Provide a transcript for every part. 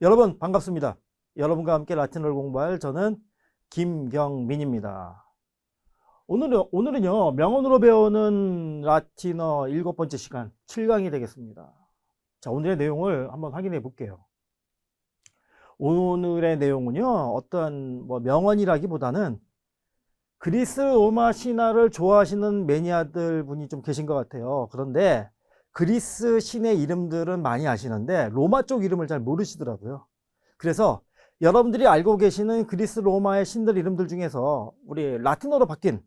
여러분 반갑습니다. 여러분과 함께 라틴어를 공부할 저는 김경민입니다. 오늘은요 명언으로 배우는 라틴어 7번째 시간 7강이 되겠습니다. 자, 오늘의 내용을 한번 확인해 볼게요. 오늘의 내용은요 어떤 명언이라기보다는 그리스 로마 신화를 좋아하시는 매니아들 분이 좀 계신 것 같아요. 그런데 그리스 신의 이름들은 많이 아시는데 로마 쪽 이름을 잘 모르시더라고요. 그래서 여러분들이 알고 계시는 그리스 로마의 신들 이름들 중에서 우리 라틴어로 바뀐,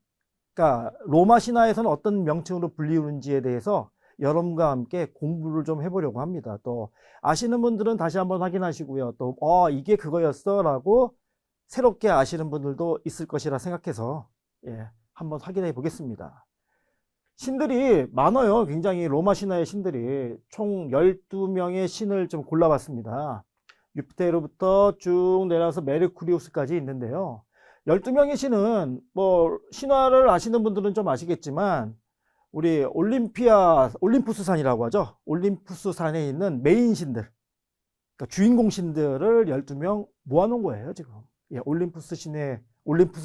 그러니까 로마 신화에서는 어떤 명칭으로 불리우는지에 대해서 여러분과 함께 공부를 좀 해보려고 합니다. 또 아시는 분들은 다시 한번 확인하시고요. 또 이게 그거였어 라고 새롭게 아시는 분들도 있을 것이라 생각해서 한번 확인해 보겠습니다. 신들이 많아요. 굉장히 로마 신화의 신들이 총 12명의 신을 좀 골라봤습니다. 유피테르부터 쭉 내려서 메르쿠리우스까지 있는데요. 12명의 신은 신화를 아시는 분들은 좀 아시겠지만 우리 올림푸스 산이라고 하죠. 올림푸스 산에 있는 메인 신들, 그러니까 주인공 신들을 12명 모아놓은 거예요, 지금. 올림푸스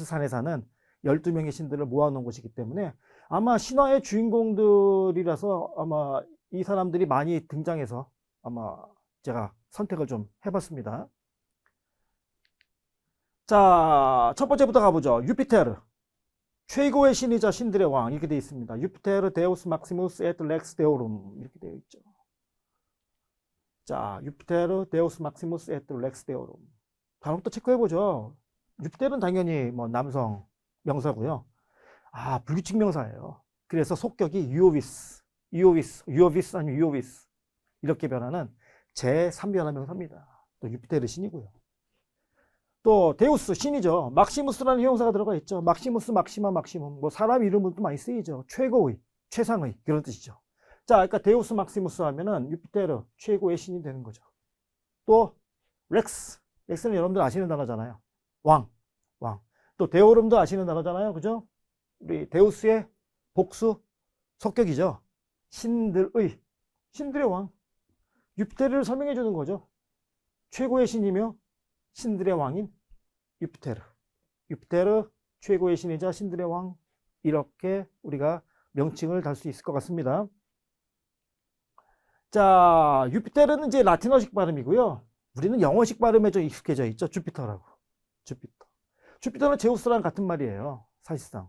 산에 사는 12명의 신들을 모아놓은 것이기 때문에 아마 신화의 주인공들이라서 아마 이 사람들이 많이 등장해서 아마 제가 선택을 좀 해봤습니다. 자, 첫 번째부터 가보죠. 유피테르. 최고의 신이자 신들의 왕. 이렇게 되어 있습니다. 유피테르 데우스 막시무스 에트 렉스 데오룸. 이렇게 되어 있죠. 자, 유피테르 데우스 막시무스 에트 렉스 데오룸. 다음부터 체크해보죠. 유피테르는 당연히 남성 명사고요. 불규칙 명사예요. 그래서 속격이 유오비스 아니면 유오비스 이렇게 변하는 제3변화 명사입니다. 또 유피테르 신이고요. 또 데우스 신이죠. 막시무스라는 형용사가 들어가 있죠. 막시무스, 막시마, 막시멈. 사람 이름은 또 많이 쓰이죠. 최고의, 최상의 그런 뜻이죠. 자, 그러니까 데우스 막시무스 하면은 유피테르 최고의 신이 되는 거죠. 또 렉스는 여러분들 아시는 단어잖아요. 왕. 또 데오름도 아시는 단어잖아요. 그죠? 우리 데우스의 복수 속격이죠. 신들의, 신들의 왕. 유피테르를 설명해 주는 거죠. 최고의 신이며 신들의 왕인 유피테르 최고의 신이자 신들의 왕. 이렇게 우리가 명칭을 달 수 있을 것 같습니다. 자, 유피테르는 이제 라틴어식 발음이고요. 우리는 영어식 발음에 좀 익숙해져 있죠. 주피터라고. 주피터는 제우스랑 같은 말이에요. 사실상.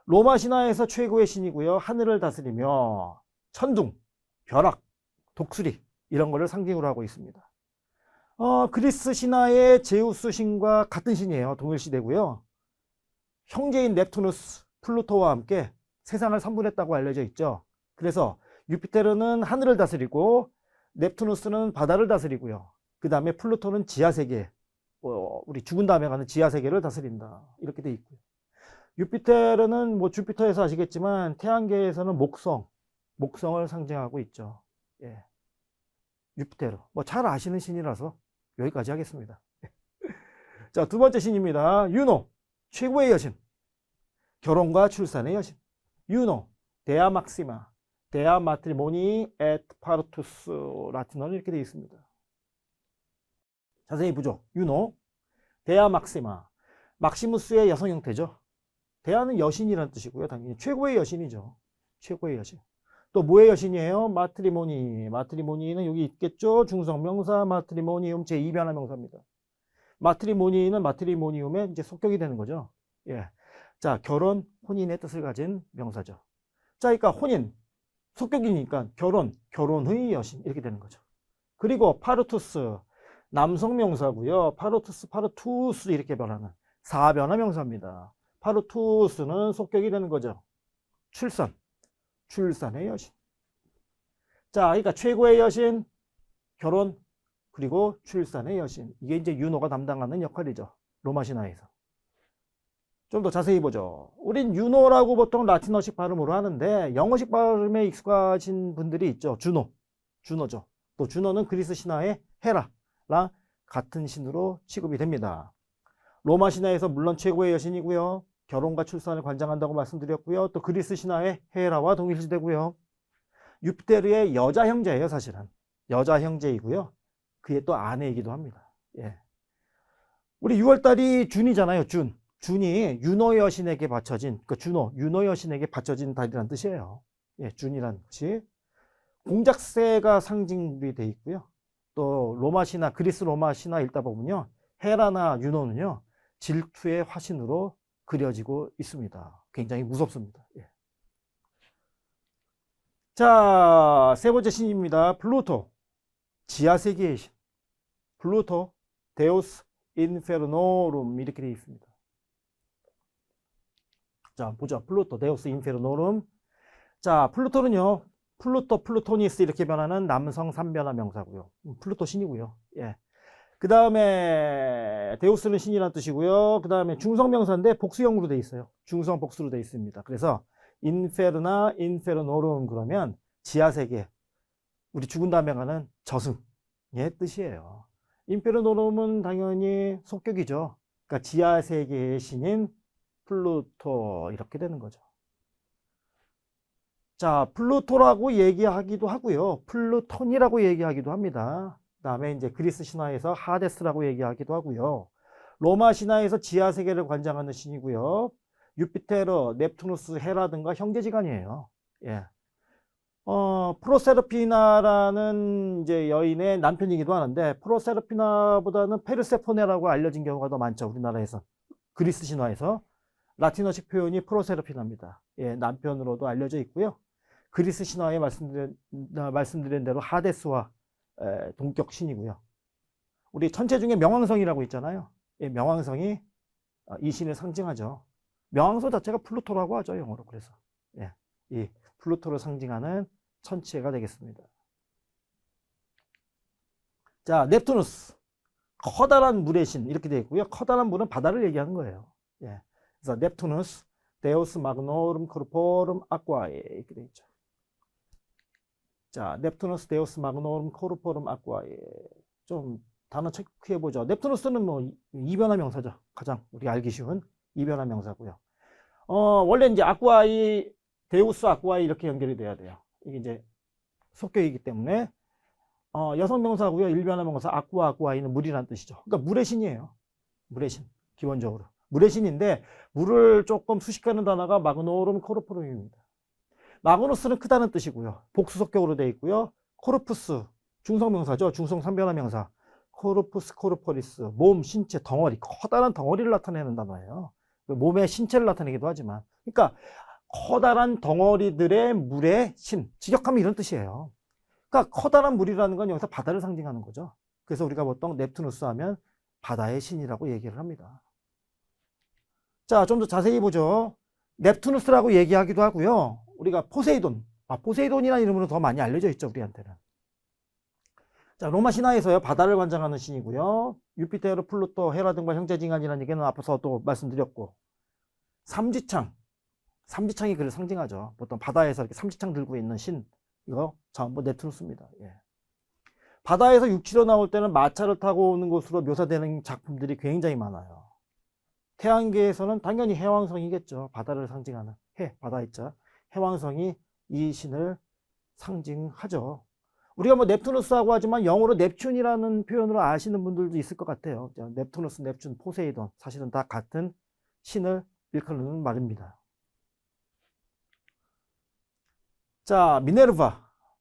로마 신화에서 최고의 신이고요. 하늘을 다스리며 천둥, 벼락, 독수리 이런 거를 상징으로 하고 있습니다. 그리스 신화의 제우스 신과 같은 신이에요. 동일시되고요. 형제인 넵투누스, 플루토와 함께 세상을 산분했다고 알려져 있죠. 그래서 유피테르는 하늘을 다스리고 넵투누스는 바다를 다스리고요. 그 다음에 플루토는 지하세계, 우리 죽은 다음에 가는 지하세계를 다스린다. 이렇게 돼 있고요. 유피테르는 주피터에서 아시겠지만 태양계에서는 목성을 상징하고 있죠. 유피테르. 잘 아시는 신이라서 여기까지 하겠습니다. 자, 두 번째 신입니다. 유노. 최고의 여신. 결혼과 출산의 여신. 유노. 데아 막시마. 데아 마트리모니 에트 파르투스. 라틴어는 이렇게 되어 있습니다. 자세히 보죠. 유노. 데아 막시마. 막시무스의 여성 형태죠. 데아는 여신이라는 뜻이고요. 당연히 최고의 여신이죠. 최고의 여신. 또 뭐의 여신이에요? 마트리모니는 여기 있겠죠. 중성명사 마트리모니움 제2변화 명사입니다. 마트리모니는 마트리모니움의 이제 속격이 되는 거죠. 자, 결혼, 혼인의 뜻을 가진 명사죠. 자, 그러니까 혼인, 속격이니까 결혼의 여신 이렇게 되는 거죠. 그리고 파르투스, 남성 명사고요. 파르투스 이렇게 변하는 4변화 명사입니다. 파르투스는 속격이 되는 거죠. 출산의 여신. 자, 그러니까 최고의 여신, 결혼, 그리고 출산의 여신. 이게 이제 유노가 담당하는 역할이죠. 로마 신화에서. 좀 더 자세히 보죠. 우린 유노라고 보통 라틴어식 발음으로 하는데 영어식 발음에 익숙하신 분들이 있죠. 주노죠. 또 주노는 그리스 신화의 헤라랑 같은 신으로 취급이 됩니다. 로마 신화에서 물론 최고의 여신이고요. 결혼과 출산을 관장한다고 말씀드렸고요. 또 그리스 신화의 헤라와 동일시되고요. 유피테르의 여자 형제예요, 사실은. 여자 형제이고요. 그의 또 아내이기도 합니다. 예. 우리 6월달이 준이잖아요. 준이 윤호 여신에게 바쳐진, 그 윤호 여신에게 바쳐진 달이란 뜻이에요. 예, 준이란 것이. 공작새가 상징이 되어 있고요. 또 로마 신화, 그리스 로마 신화 읽다 보면요. 헤라나 윤호는요. 질투의 화신으로 그려지고 있습니다. 굉장히 무섭습니다. 예. 자, 세 번째 신입니다. 플루토, 지하세계의 신. 플루토, 데우스 인페르노룸 이렇게 되어 있습니다. 자, 보죠. 플루토, 데우스 인페르노룸. 자, 플루토는요. 플루토니스 이렇게 변하는 남성 3변화 명사고요. 플루토 신이고요. 예. 그 다음에 데우스는 신이라는 뜻이고요. 그 다음에 중성명사인데 복수형으로 되어 있어요. 중성 복수로 되어 있습니다. 그래서 인페르나 인페르노룸 그러면 지하세계, 우리 죽은 다음에 가는 저승의 뜻이에요. 인페르노룸은 당연히 속격이죠. 그러니까 지하세계의 신인 플루토 이렇게 되는 거죠. 자, 플루토라고 얘기하기도 하고요. 플루톤이라고 얘기하기도 합니다. 그 다음에 이제 그리스 신화에서 하데스라고 얘기하기도 하고요. 로마 신화에서 지하세계를 관장하는 신이고요. 유피테르, 넵투누스, 헤라 등과 형제지간이에요. 예. 프로세르피나라는 이제 여인의 남편이기도 하는데, 프로세르피나보다는 페르세포네라고 알려진 경우가 더 많죠. 우리나라에서. 그리스 신화에서. 라틴어식 표현이 프로세르피나입니다. 예, 남편으로도 알려져 있고요. 그리스 신화에 말씀드린 대로 하데스와 동격 신이고요. 우리 천체 중에 명왕성이라고 있잖아요. 예, 명왕성이 이 신을 상징하죠. 명왕성 자체가 플루토라고 하죠, 영어로. 그래서 예, 이 플루토를 상징하는 천체가 되겠습니다. 자, 넵투누스, 커다란 물의 신 이렇게 되어 있고요. 커다란 물은 바다를 얘기하는 거예요. 예, 그래서 넵투누스, 데우스 마그노름 코르포름 아쿠아에 이렇게 되어 있죠. 자, 넵투누스, 데우스 마그노름 코르포름 아쿠아에. 좀 단어 체크해 보죠. 넵투누스는 뭐 이변화 명사죠. 가장 우리가 알기 쉬운 이변화 명사고요. 원래 이제 아쿠아이, 데우스 아쿠아이 이렇게 연결이 돼야 돼요. 이게 이제 속격이기 때문에 여성 명사고요. 일변화 명사 아쿠아이는 물이라는 뜻이죠. 그러니까 물의 신이에요. 물의 신. 기본적으로 물의 신인데, 물을 조금 수식하는 단어가 마그노름 코르포름입니다. 마그누스는 크다는 뜻이고요. 복수 속격으로 되어 있고요. 코르푸스, 중성명사죠. 중성 3변화 명사. 코르푸스, 코르포리스, 몸, 신체, 덩어리, 커다란 덩어리를 나타내는 단어예요. 몸의 신체를 나타내기도 하지만, 그러니까 커다란 덩어리들의 물의 신, 직역하면 이런 뜻이에요. 그러니까 커다란 물이라는 건 여기서 바다를 상징하는 거죠. 그래서 우리가 보통 넵투누스 하면 바다의 신이라고 얘기를 합니다. 자, 좀 더 자세히 보죠. 넵투누스라고 얘기하기도 하고요. 우리가 포세이돈, 포세이돈이라는 이름으로 더 많이 알려져 있죠, 우리한테는. 자, 로마 신화에서요, 바다를 관장하는 신이고요. 유피테르, 플루토, 헤라 등과 형제지간이라는 얘기는 앞에서 또 말씀드렸고, 삼지창이 그를 상징하죠. 보통 바다에서 이렇게 삼지창 들고 있는 신, 이거 전부 넵투누스입니다. 예. 바다에서 육지로 나올 때는 마차를 타고 오는 것으로 묘사되는 작품들이 굉장히 많아요. 태양계에서는 당연히 해왕성이겠죠. 바다를 상징하는 바다 있죠. 해왕성이 이 신을 상징하죠. 우리가 뭐 넵투누스하고 하지만 영어로 넵튠이라는 표현으로 아시는 분들도 있을 것 같아요. 넵투누스, 넵튠, 포세이돈 사실은 다 같은 신을 일컫는 말입니다. 자,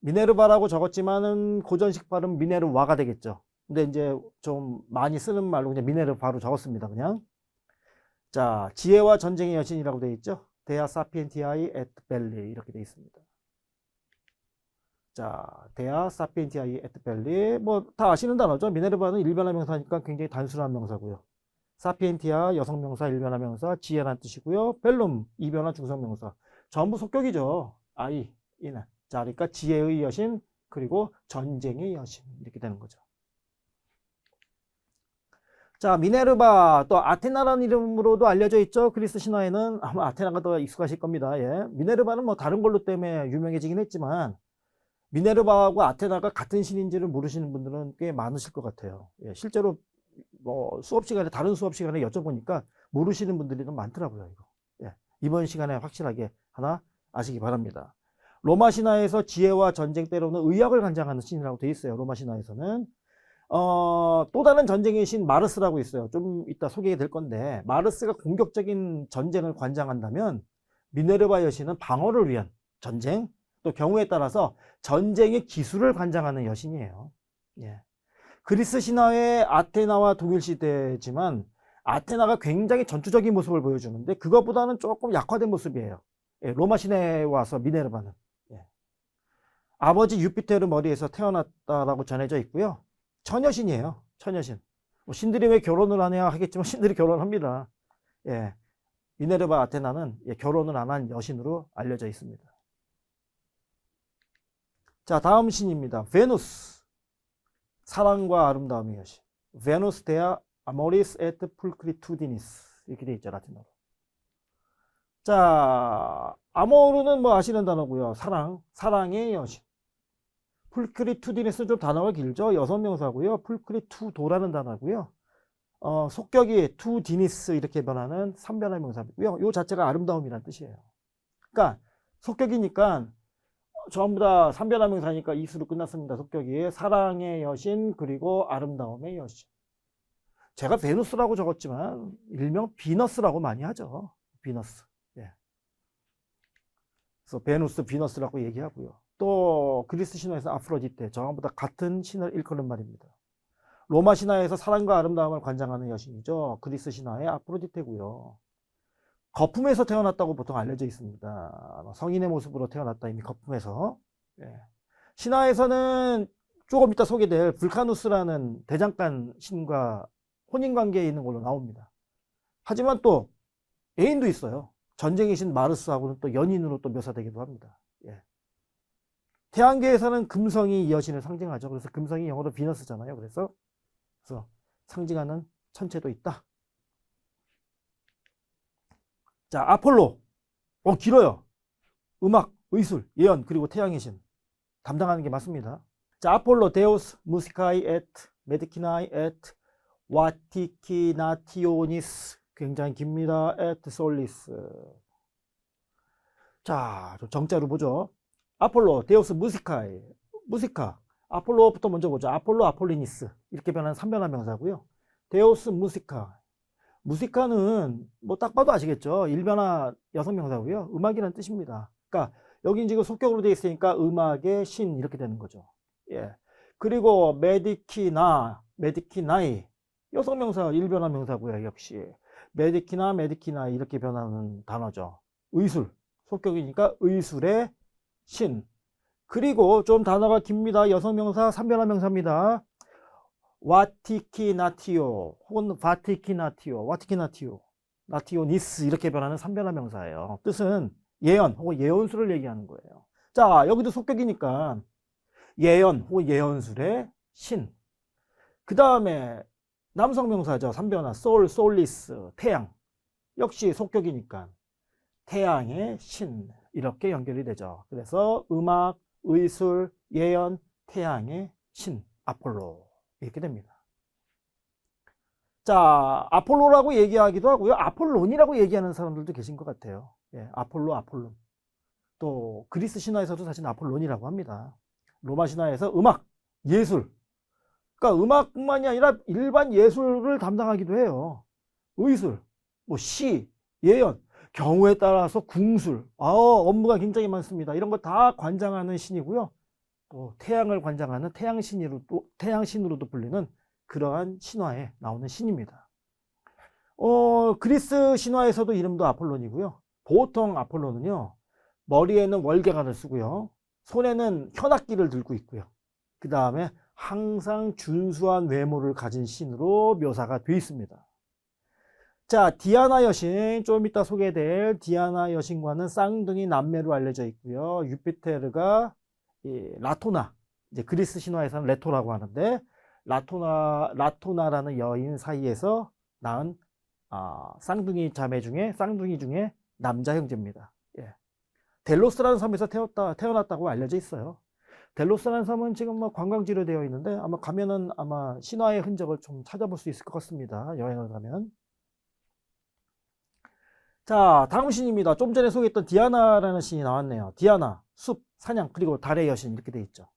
미네르바라고 적었지만은 고전식 발음 미네르와가 되겠죠. 근데 이제 좀 많이 쓰는 말로 그냥 미네르바로 적었습니다. 그냥. 자, 지혜와 전쟁의 여신이라고 되어 있죠. 데아 사피엔티아이 에트 벨리 이렇게 되어 있습니다. 자, 데아 사피엔티아이 에트 벨리 뭐 다 아시는 단어죠. 미네르바는 일변화 명사니까 굉장히 단순한 명사고요. 사피엔티아 여성 명사 일변화 명사 지혜라는 뜻이고요. 벨룸 이변화 중성 명사 전부 속격이죠. 아이 이는. 자, 그러니까 지혜의 여신 그리고 전쟁의 여신 이렇게 되는 거죠. 자, 미네르바, 또 아테나라는 이름으로도 알려져 있죠. 그리스 신화에는 아마 아테나가 더 익숙하실 겁니다. 예. 미네르바는 뭐 다른 걸로 때문에 유명해지긴 했지만 미네르바하고 아테나가 같은 신인지를 모르시는 분들은 꽤 많으실 것 같아요. 예. 실제로 뭐 수업 시간에 다른 수업 시간에 여쭤보니까 모르시는 분들이 좀 많더라고요. 이거. 예. 이번 시간에 확실하게 하나 아시기 바랍니다. 로마 신화에서 지혜와 전쟁 때로는 의학을 관장하는 신이라고 되어 있어요. 로마 신화에서는 또 다른 전쟁의 신 마르스라고 있어요. 좀 이따 소개가 될 건데, 마르스가 공격적인 전쟁을 관장한다면 미네르바 여신은 방어를 위한 전쟁, 또 경우에 따라서 전쟁의 기술을 관장하는 여신이에요. 예. 그리스 신화의 아테나와 동일 시대지만 아테나가 굉장히 전투적인 모습을 보여주는데 그것보다는 조금 약화된 모습이에요. 예, 로마 신화에 와서 미네르바는. 예. 아버지 유피테르 머리에서 태어났다라고 전해져 있고요. 처녀신이에요. 처녀신. 뭐 신들이 왜 결혼을 하냐 하겠지만 신들이 결혼합니다. 예. 미네르바 아테나는 결혼을 안 한 여신으로 알려져 있습니다. 자, 다음 신입니다. 베누스. 사랑과 아름다움의 여신. 베누스 데아 아모리스 에트 풀크리투디니스. 이렇게 돼 있죠, 라틴어로. 자, 아모르는 뭐 아시는 단어고요. 사랑, 사랑의 여신. 풀크리투디니스 좀 단어가 길죠. 여섯 명사고요. 풀크리투도라는 단어고요. 속격이 투디니스 이렇게 변하는 3변화 명사고요. 요 자체가 아름다움이라는 뜻이에요. 그러니까 속격이니까 전부 다 3변화 명사니까 이수로 끝났습니다. 속격이 사랑의 여신 그리고 아름다움의 여신. 제가 베누스라고 적었지만 일명 비너스라고 많이 하죠. 비너스. 예. 그래서 베누스, 비너스라고 얘기하고요. 또 그리스 신화에서 아프로디테, 저항보다 같은 신을 일컫는 말입니다. 로마 신화에서 사랑과 아름다움을 관장하는 여신이죠. 그리스 신화의 아프로디테고요. 거품에서 태어났다고 보통 알려져 있습니다. 성인의 모습으로 태어났다, 이미 거품에서. 예. 신화에서는 조금 이따 소개될 불카누스라는 대장간 신과 혼인관계에 있는 걸로 나옵니다. 하지만 또 애인도 있어요. 전쟁의 신 마르스하고는 또 연인으로 또 묘사되기도 합니다. 예. 태양계에서는 금성이 이 여신을 상징하죠. 그래서 금성이 영어로 비너스잖아요. 그래서 상징하는 천체도 있다. 자, 아폴로. 길어요. 음악, 의술, 예언, 그리고 태양의 신. 담당하는 게 맞습니다. 자, 아폴로, 데우스, 무시카이, 에트, 메디키나이, 에트, 와티키나티오니스. 굉장히 깁니다. 에트 솔리스. 자, 좀 정자로 보죠. 아폴로, 데우스, 무시카이, 무시카. 아폴로부터 먼저 보죠. 아폴로, 아폴리니스. 이렇게 변하는 3변화 명사고요. 데우스, 무시카. 무시카는 뭐 딱 봐도 아시겠죠. 1변화 여성명사고요. 음악이라는 뜻입니다. 그러니까 여긴 지금 속격으로 되어 있으니까 음악의 신 이렇게 되는 거죠. 예. 그리고 메디키나, 메디키나이. 여성명사 1변화 명사고요. 역시 메디키나, 메디키나이 이렇게 변하는 단어죠. 의술. 속격이니까 의술의 신. 그리고 좀 단어가 깁니다. 여성명사 3변화 명사입니다. 와티키나티오 혹은 바티키나티오, 와티키나티오, 나티오니스 이렇게 변하는 3변화 명사예요. 뜻은 예언 혹은 예언술을 얘기하는 거예요. 자, 여기도 속격이니까 예언 혹은 예언술의 신. 그 다음에 남성 명사죠. 3변화 솔, 솔리스, 태양. 역시 속격이니까 태양의 신 이렇게 연결이 되죠. 그래서 음악, 의술, 예언, 태양의 신, 아폴로 이렇게 됩니다. 자, 아폴로라고 얘기하기도 하고요. 아폴론이라고 얘기하는 사람들도 계신 것 같아요. 예, 아폴로, 아폴론. 또 그리스 신화에서도 사실 아폴론이라고 합니다. 로마 신화에서 음악, 예술. 그러니까 음악뿐만이 아니라 일반 예술을 담당하기도 해요. 의술, 뭐 시, 예언, 경우에 따라서 궁술. 업무가 굉장히 많습니다. 이런 거 다 관장하는 신이고요. 또 태양을 관장하는 태양신으로도 불리는 그러한 신화에 나오는 신입니다. 그리스 신화에서도 이름도 아폴론이고요. 보통 아폴론은요, 머리에는 월계관을 쓰고요, 손에는 현악기를 들고 있고요. 그 다음에 항상 준수한 외모를 가진 신으로 묘사가 되어 있습니다. 자, 디아나 여신, 좀 이따 소개될 디아나 여신과는 쌍둥이 남매로 알려져 있고요. 유피테르가 라토나, 이제 그리스 신화에서는 레토라고 하는데, 라토나라는 여인 사이에서 낳은 쌍둥이 중에 남자 형제입니다. 예. 델로스라는 섬에서 태어났다고 알려져 있어요. 델로스라는 섬은 지금 뭐 관광지로 되어 있는데 아마 가면은 아마 신화의 흔적을 좀 찾아볼 수 있을 것 같습니다. 여행을 가면. 자, 다음 신입니다. 좀 전에 소개했던 디아나라는 신이 나왔네요. 디아나, 숲, 사냥, 그리고 달의 여신 이렇게 돼 있죠.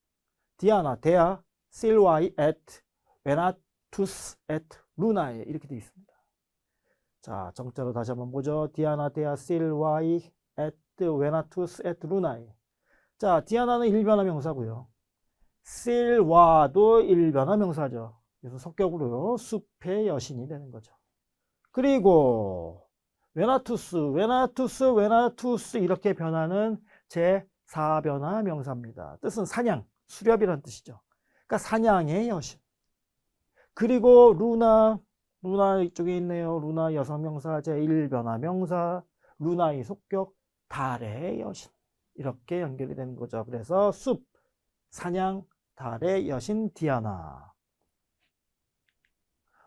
디아나, 데아, 실와이, 에트, Venatus et Lunae 이렇게 되어 있습니다. 자, 정자로 다시 한번 보죠. 디아나 데아 실와이 et Venatus et Lunae. 자, 디아나는 일변화 명사고요. 실와도 일변화 명사죠. 그래서 속격으로 숲의 여신이 되는 거죠. 그리고 베나투스 이렇게 변하는 제4변화 명사입니다. 뜻은 사냥, 수렵이라는 뜻이죠. 그러니까 사냥의 여신. 그리고 루나 이쪽에 있네요. 루나 여성명사 제1변화 명사, 루나의 속격, 달의 여신. 이렇게 연결이 되는 거죠. 그래서 숲, 사냥, 달의 여신 디아나.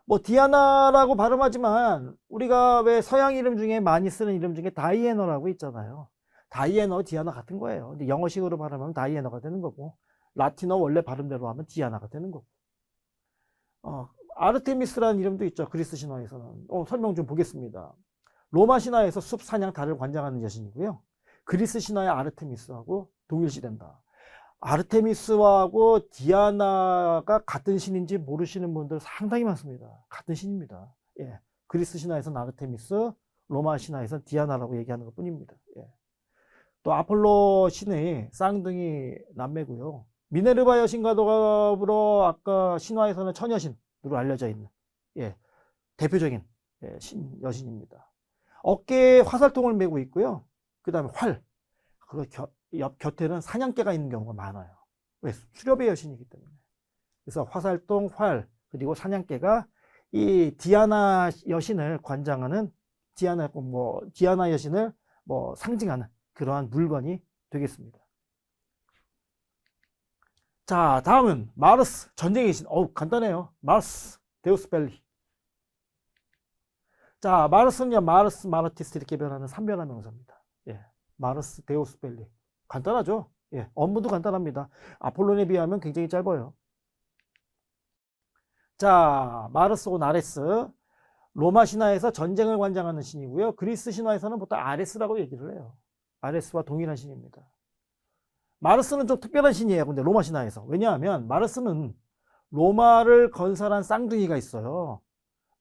뭐 디아나라고 발음하지만 우리가 왜 서양 이름 중에 많이 쓰는 이름 중에 다이애너라고 있잖아요. 다이애너, 디아나 같은 거예요. 근데 영어식으로 발음하면 다이애너가 되는 거고, 라틴어 원래 발음대로 하면 디아나가 되는 거고. 아르테미스라는 이름도 있죠. 그리스 신화에서는. 설명 좀 보겠습니다. 로마 신화에서 숲, 사냥, 달을 관장하는 여신이고요. 그리스 신화의 아르테미스하고 동일시된다. 아르테미스하고 디아나가 같은 신인지 모르시는 분들 상당히 많습니다. 같은 신입니다. 예. 그리스 신화에서는 아르테미스, 로마 신화에서는 디아나라고 얘기하는 것 뿐입니다. 예. 또 아폴로 신의 쌍둥이 남매고요. 미네르바 여신과 더불어 아까 신화에서는 처녀신으로 알려져 있는 대표적인 여신입니다. 어깨에 화살통을 메고 있고요. 그 다음에 활, 옆 곁에는 사냥개가 있는 경우가 많아요. 왜? 수렵의 여신이기 때문에. 그래서 화살통, 활, 그리고 사냥개가 이 디아나 여신을 관장하는 디아나 여신을 상징하는 그러한 물건이 되겠습니다. 자, 다음은 마르스, 전쟁의 신. 간단해요. 마르스, 데우스 벨리. 자, 마르스는요, 마르스, 마르티스 이렇게 변하는 3변화 명사입니다. 예, 마르스, 데우스 벨리. 간단하죠? 예, 업무도 간단합니다. 아폴론에 비하면 굉장히 짧아요. 자, 마르스고 아레스. 로마 신화에서 전쟁을 관장하는 신이고요. 그리스 신화에서는 보통 아레스라고 얘기를 해요. 아레스와 동일한 신입니다. 마르스는 좀 특별한 신이에요. 근데 로마 신화에서. 왜냐하면 마르스는 로마를 건설한 쌍둥이가 있어요.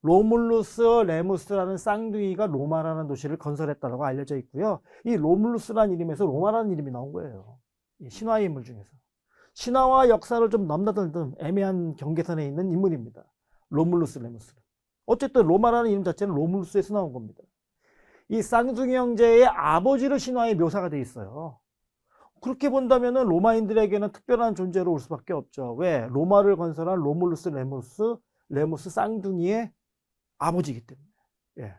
로물루스, 레무스라는 쌍둥이가 로마라는 도시를 건설했다고 알려져 있고요. 이 로물루스라는 이름에서 로마라는 이름이 나온 거예요. 신화의 인물 중에서. 신화와 역사를 좀 넘나들던 애매한 경계선에 있는 인물입니다. 로물루스, 레무스. 어쨌든 로마라는 이름 자체는 로물루스에서 나온 겁니다. 이 쌍둥이 형제의 아버지로 신화에 묘사가 되어 있어요. 그렇게 본다면 로마인들에게는 특별한 존재로 올 수밖에 없죠. 왜? 로마를 건설한 로물루스, 레무스 쌍둥이의 아버지이기 때문에. 예.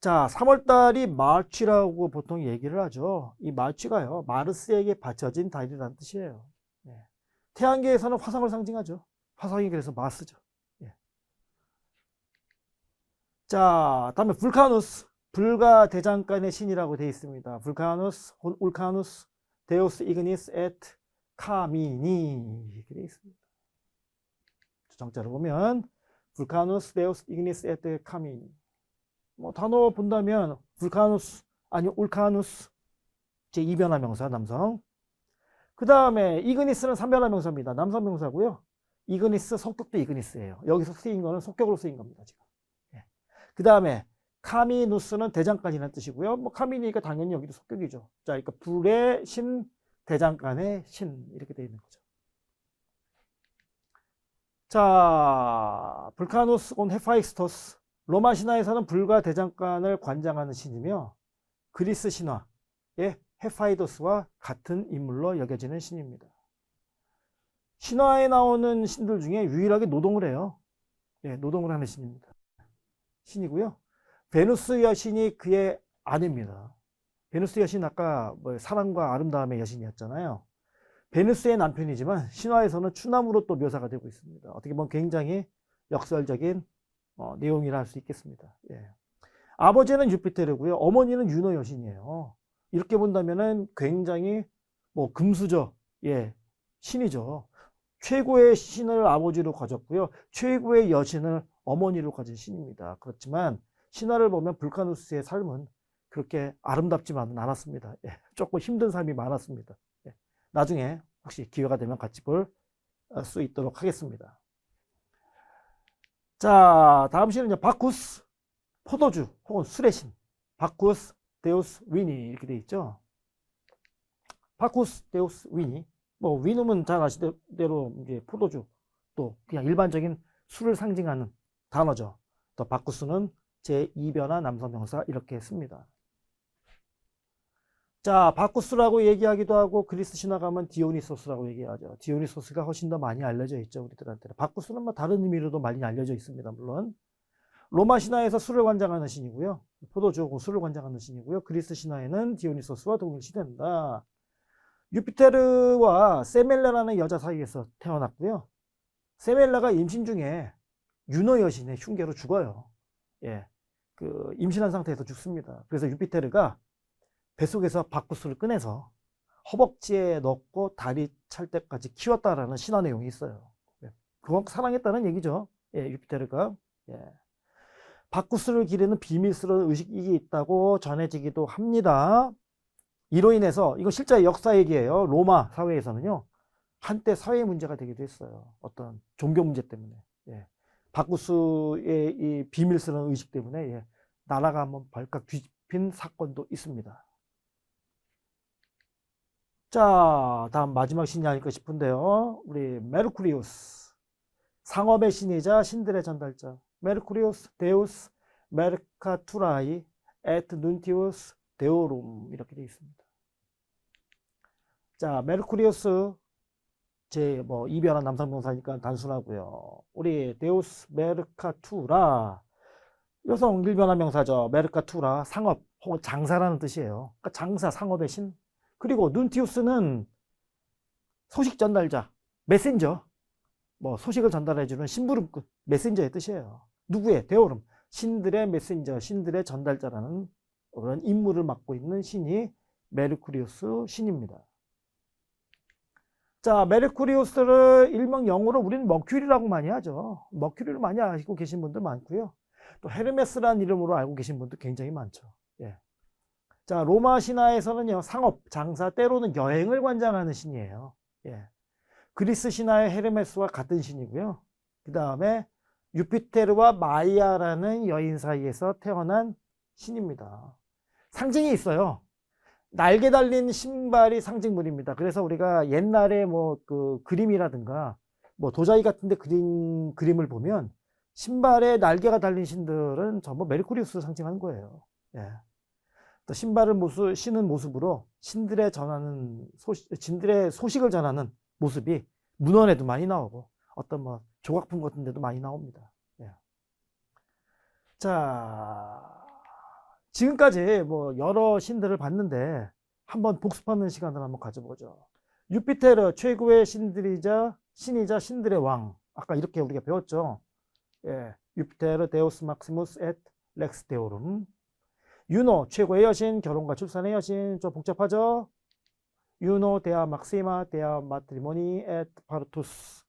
자, 3월달이 마치라고 보통 얘기를 하죠. 이 마치가요, 마르스에게 바쳐진 달이라는 뜻이에요. 예. 태양계에서는 화성을 상징하죠. 화성이 그래서 마스죠. 예. 자, 다음에 불카누스. 불과 대장간의 신이라고 되어 있습니다. 불카누스, 울카누스, 데우스 이그니스 에트 카미니 이렇게 되어 있습니다. 정자로 보면 불카누스, 데우스 이그니스 에트 카미니. 단어 본다면 불카누스 아니 울카누스 제2변화 명사 남성. 그 다음에 이그니스는 3변화 명사입니다. 남성 명사고요. 이그니스 성격도 이그니스예요. 여기서 쓰인 거는 속격으로 쓰인 겁니다. 지금. 예. 그 다음에 카미누스는 대장간이라는 뜻이고요. 카미니가 당연히 여기도 속격이죠. 자, 그러니까 불의 신, 대장간의 신 이렇게 되어 있는 거죠. 자, 불카누스 온 헤파이스토스. 로마 신화에서는 불과 대장간을 관장하는 신이며 그리스 신화의 헤파이도스와 같은 인물로 여겨지는 신입니다. 신화에 나오는 신들 중에 유일하게 노동을 해요. 예, 노동을 하는 신이고요. 베누스 여신이 그의 아내입니다. 베누스 여신 아까 사랑과 아름다움의 여신이었잖아요. 베누스의 남편이지만 신화에서는 추남으로 또 묘사가 되고 있습니다. 어떻게 보면 굉장히 역설적인 내용이라 할 수 있겠습니다. 예. 아버지는 유피테르고요. 어머니는 유노 여신이에요. 이렇게 본다면은 굉장히 금수저, 신이죠. 최고의 신을 아버지로 가졌고요. 최고의 여신을 어머니로 가진 신입니다. 그렇지만 신화를 보면 불카누스의 삶은 그렇게 아름답지만은 않았습니다. 예. 조금 힘든 삶이 많았습니다. 예. 나중에 혹시 기회가 되면 같이 볼 수 있도록 하겠습니다. 자, 다음 신은요, 바쿠스, 포도주 혹은 술의 신. 바쿠스 데우스 위니 이렇게 돼 있죠. 바쿠스 데우스 위니. 뭐 위눔은 잘 아시는 대로 이제 포도주, 또 그냥 일반적인 술을 상징하는 단어죠. 또 바쿠스는 제2변화 남성명사 이렇게 씁니다. 자, 바쿠스라고 얘기하기도 하고 그리스 신화 가면 디오니소스라고 얘기하죠. 디오니소스가 훨씬 더 많이 알려져 있죠, 우리들한테는. 바쿠스는 뭐 다른 의미로도 많이 알려져 있습니다, 물론. 로마 신화에서 술을 관장하는 신이고요. 포도주고 술을 관장하는 신이고요. 그리스 신화에는 디오니소스와 동일시된다. 유피테르와 세멜라라는 여자 사이에서 태어났고요. 세멜라가 임신 중에 유너 여신의 흉계로 죽어요. 예, 그 임신한 상태에서 죽습니다. 그래서 유피테르가 뱃속에서 바쿠스를 꺼내서 허벅지에 넣고 다리 찰 때까지 키웠다라는 신화 내용이 있어요. 그건 사랑했다는 얘기죠. 예, 유피테르가. 예. 바쿠스를 기르는 비밀스러운 의식이 있다고 전해지기도 합니다. 이로 인해서, 이거 실제 역사 얘기예요. 로마 사회에서는요, 한때 사회 문제가 되기도 했어요. 어떤 종교 문제 때문에. 예. 바쿠스의 이 비밀스러운 의식 때문에, 예, 나라가 한번 발칵 뒤집힌 사건도 있습니다. 자, 다음 마지막 신이 아닐까 싶은데요. 우리 메르쿠리우스. 상업의 신이자 신들의 전달자. 메르쿠리우스 데우스 메르카투라이 에트 눈티우스 데오룸 이렇게 되어 있습니다. 자, 메르쿠리우스 제 이변한 남성명사니까 단순하고요. 우리 데우스 메르카투라 여성 일변한 명사죠. 메르카투라 상업 혹은 장사라는 뜻이에요. 그러니까 장사, 상업의 신. 그리고 눈티우스는 소식 전달자, 메신저. 소식을 전달해주는 심부름꾼, 메신저의 뜻이에요. 누구의? 데오름. 신들의 메신저, 신들의 전달자라는 그런 임무를 맡고 있는 신이 메르쿠리우스 신입니다. 자, 메르쿠리우스를 일명 영어로 우리는 머큐리라고 많이 하죠. 머큐리를 많이 아시고 계신 분들 많고요. 또 헤르메스라는 이름으로 알고 계신 분도 굉장히 많죠. 예. 자, 로마 신화에서는요, 상업, 장사, 때로는 여행을 관장하는 신이에요. 예. 그리스 신화의 헤르메스와 같은 신이고요. 그 다음에 유피테르와 마이아라는 여인 사이에서 태어난 신입니다. 상징이 있어요. 날개 달린 신발이 상징물입니다. 그래서 우리가 옛날에 그 그림이라든가 도자기 같은 데 그림을 보면 신발에 날개가 달린 신들은 전부 메르쿠리우스를 상징하는 거예요. 예. 또 신발을 신은 모습으로 신들의 소식을 전하는 모습이 문헌에도 많이 나오고 어떤 조각품 같은 데도 많이 나옵니다. 예. 자, 지금까지 여러 신들을 봤는데 한번 복습하는 시간을 한번 가져보죠. 유피테르 최고의 신이자 신들의 왕. 아까 이렇게 우리가 배웠죠. 예. 유피테르 데우스 막시무스 앳 렉스 데오름. 유노 최고의 여신, 결혼과 출산의 여신. 좀 복잡하죠? 유노 데아 막시마 데아 마트리모니 앳 파르투스.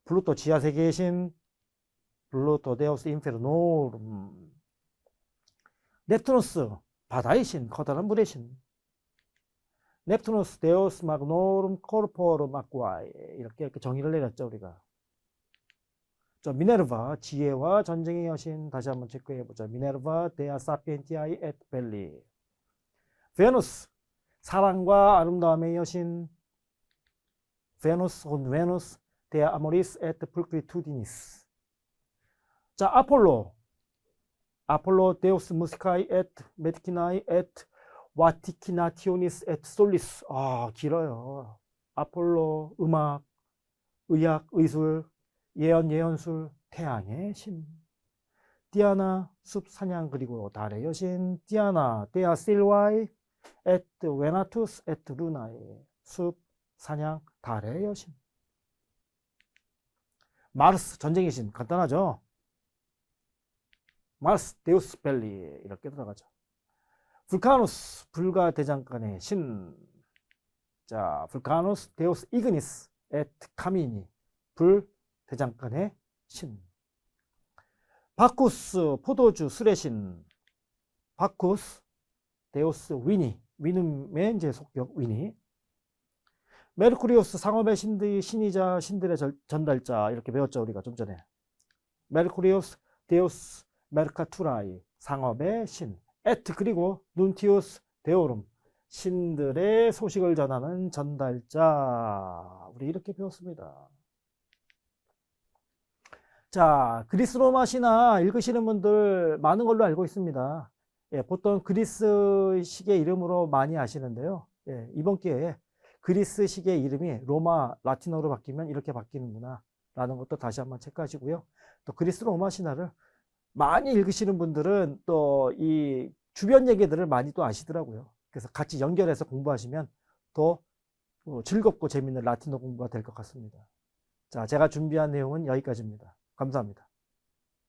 플루토 지하세계의 신, 플루토 데우스 인페르노름. 넵투누스 바다의 신, 커다란 물의 신. 넵투누스 데우스 마그노름 코르포름 아쿠아이. 이렇게 정의를 내렸죠, 우리가. 자, 미네르바 지혜와 전쟁의 여신. 다시 한번 체크해 보자. 미네르바 데아 사피엔티아이 앳 벨리. 베누스 사랑과 아름다움의 여신. 베누스 혹은 베누스 데아 아모리스 앳 풀크리투디니스. 자, 아폴로 데우스 무스카이 앳 메티키나이 앳 와티키나티오니스 앳 솔리스. 아, 길어요. 아폴로 음악, 의학, 의술, 예언, 예언술, 태양의 신. 디아나 숲 사냥 그리고 달의 여신. 디아나 데아 실와이 앳 웨나투스 앳 루나이. 숲 사냥 달의 여신. 마르스 전쟁의 신. 간단하죠. 마르스 데우스 벨리 이렇게 들어가죠. 불카누스 불가 대장간의 신. 자, 불카누스 데우스 이그니스 앳 카미니. 불 대장간의 신. 바쿠스 포도주 술의 신. 바쿠스 데우스 위니. 위눔의 이제 속격 위니. 메르쿠리우스 상업의 신이자 신들의 전달자 이렇게 배웠죠, 우리가 좀 전에. 메르쿠리우스 데우스 메르카투라이, 상업의 신, 에트, 그리고 눈티우스 데오름, 신들의 소식을 전하는 전달자. 우리 이렇게 배웠습니다. 자, 그리스 로마 신화 읽으시는 분들 많은 걸로 알고 있습니다. 예, 보통 그리스식의 이름으로 많이 아시는데요. 예, 이번 기회에 그리스식의 이름이 로마 라틴어로 바뀌면 이렇게 바뀌는구나 라는 것도 다시 한번 체크하시고요. 또 그리스 로마 신화를 많이 읽으시는 분들은 또 이 주변 얘기들을 많이 또 아시더라고요. 그래서 같이 연결해서 공부하시면 더 즐겁고 재밌는 라틴어 공부가 될 것 같습니다. 자, 제가 준비한 내용은 여기까지입니다. 감사합니다.